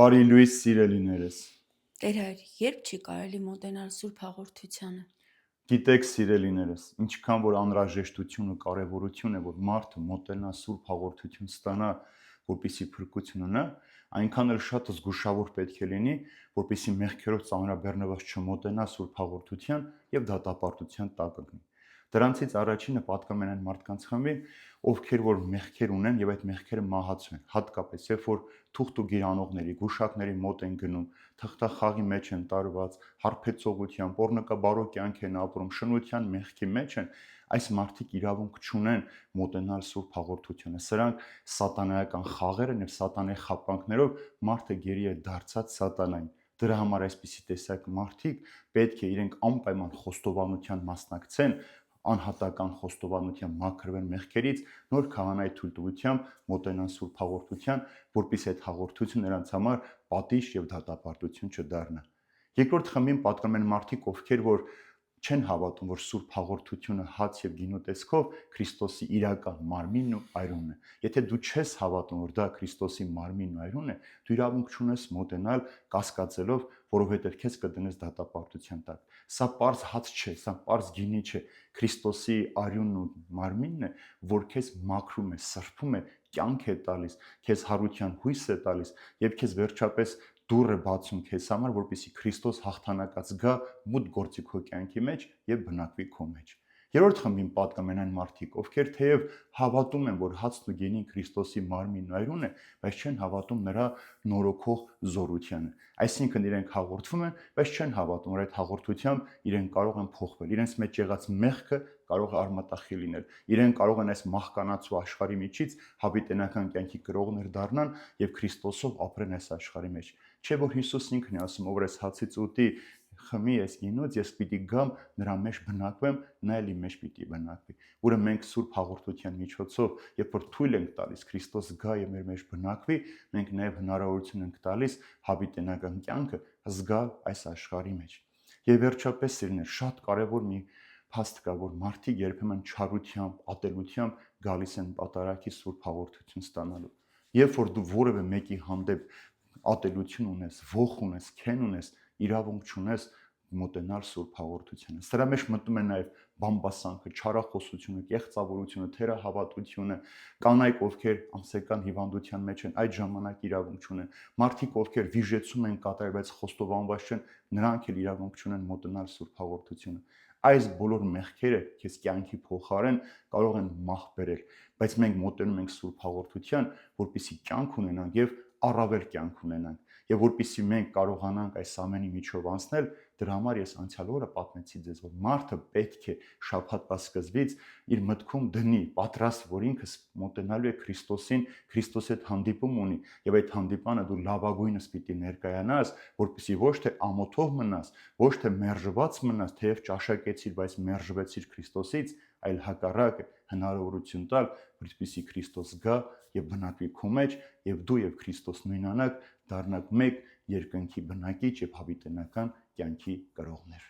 Բարի լույս սիրելիներս։ Տեր հայր, երբ չի կարելի մոտենալ Սուրբ Հաղորդությանը։ Գիտեք սիրելիներս, ինչքան որ անհրաժեշտություն ու կարևորություն է, որ մարդը մոտենա Սուրբ Հաղորդություն ստանա, որպեսզի փրկություն ունենա, այնքան էլ շատ զգուշավոր պետք է լինի, որպեսզի մեղքերով ծանրաբեռնված չմոտենա Սուրբ Հաղորդության եւ դատապարտության տակ գնի։ Դրանցից առաջինը պատկանում են այն մարդկանց խմբին, ովքեր որ մեղքեր ունեն եւ այդ մեղքերը մահացու են, հատկապես երբ որ թուղթ ու գիրանողների, գուշակների մոտ են գնում, թղթախաղի մեջ են տարված, հարբեցողության, պոռնկաբարո կյանք են ապրում, շնության մեղքի մեջ են, այս մարդիկ իրավունք չունեն մոտենալ Սուրբ Հաղորդությանը։ Սրանք սատանայական խաղեր են եւ սատանայի խապանքներով մարդը գերի է դարձած սատանային։ Դրա համար այսպիսի տեսակ մարդիկ պետք է իրենք անպայման խոստովանության մասնակցեն, անհատական խոստովանության մաքրվեն մեղքերից, նոր քահանայի թույլտվությամբ մոտենան Սուրբ Հաղորդության, որպեսզի այդ հաղորդությունը նրանց համար պատիժ եւ դատապարտություն չդառնա։ Երկրորդ խմբին պատկանում են մարդիկ, ովքեր որ չեն հավատում, որ Սուրբ Հաղորդությունը հաց եւ գինու տեսքով Քրիստոսի իրական մարմինն ու այրունն է։ Եթե դու չես հավատում, որ դա Քրիստոսի մարմինն ու այրունն է, դու իրավունք չունես մոտենալ կասկածելով, որովհետեւ քեզ կդնես դատապարտության տակ։ Սա պարզ հաց չէ, սա պարզ գինի չէ։ Քրիստոսի արյունն ու մարմինն է, որ քեզ մաքրում է, սրբում է, կյանք է տալիս, քեզ հարության հույս է տալիս եւ քեզ վերջապես դուռ է բացում քեզ համար, որպեսզի Քրիստոս հաղթանակած գա մուտք գործի քո կյանքի մեջ եւ բնակվի քո մեջ։ Երրորդ խմբին պատկանում են այն մարդիկ, ովքեր թեև հավատում են, որ հացն ու գինին Քրիստոսի մարմինն ու այրունն է, բայց չեն հավատում նրա նորոգող զորությանը։ Այսինքն իրենք հաղորդվում են, բայց չեն հավատում, որ այդ հաղորդությամբ իրենք կարող են փոխվել։ Իրենց մեջ եղած մեղքը կարող է արմատախիլ լինել։ Իրենք կարող են այս մահկանացու աշխարհի միջից հավիտենական կյանքի կրողներ դառնան եւ Քրիստոսով ապրեն այս աշխարհի մեջ։ Չէ՞ որ Հիսուսն ինքն է ասում, ով այս հացից ուտի, խմի այս գինուց, ես պիտի գամ նրա մեջ բնակվեմ, նա էլ իմ մեջ պիտի բնակվի։ Ուրեմն մենք Սուրբ Հաղորդության միջոցով, երբ որ թույլ ենք տալիս Քրիստոս գա եւ մեր մեջ բնակվի, մենք նաեւ հնարավորություն ենք տալիս հավիտենական կյանքը զգալ այս աշխարհի մեջ։ Եվ վերջապես սիրներ, շատ կարեւոր մի փաստ կա, որ մարդիկ երբեմն չարությամբ, ատելությամբ գալիս են պատարագի Սուրբ Հաղորդություն ստանալու։ Երբ որ դու որևէ մեկի հանդեպ ատելություն ունես, ոխ ունես, քեն ունես, իրավունք չունես մոտենալ Սուրբ Հաղորդությանը։ Սրա մեջ մտնում է նաև բամբասանքը, չարախոսությունը, կեղծավորությունը, թերահավատությունը, կանայք, ովքեր ամսական հիվանդության մեջ են, այդ ժամանակ իրավունք չունեն, մարդիկ, ովքեր վիժեցում են կատարել, բայց խոստովանված չեն, նրանք էլ իրավունք չունեն մոտենալ Սուրբ Հաղորդությունը։ Այս բոլոր մեղքերը քեզ կյանքի փոխարեն կարող են մահ բերել, բայց մենք մոտենում ենք Սուրբ Հաղորդության, որպեսզի կյանք ունենանք եւ առավել կյանք ունենանք։ Եվ որպեսզի մենք կարողանանք այս ամենի միջով անցնել, դրա համար ես անցյալ օրը պատմեցի ձեզ, որ մարդը պետք է շաբաթվա սկզբից իր մտքում դնի, պատրաստ, որ ինքս մոտենալու է Քրիստոսին, Քրիստոսի հետ հանդիպում ունի, եւ այդ հանդիպանը դու լավագույնս պիտի ներկայանաս, որպեսզի ոչ թե ամոթով մնաս, ոչ թե մերժված մնաս, թեև ճաշակեցիր, բայց մերժվեցիր Քրիստոսից, այլ հակառակը հնարավորություն տալ, որպեսզի Քրիստոս գա եւ բնակվի քո մեջ, եւ դու եւ Քրիստոս նույնանաք դառնաք մեկ երկնքի բնակիչ եւ հավիտենական կյանքի կրողներ։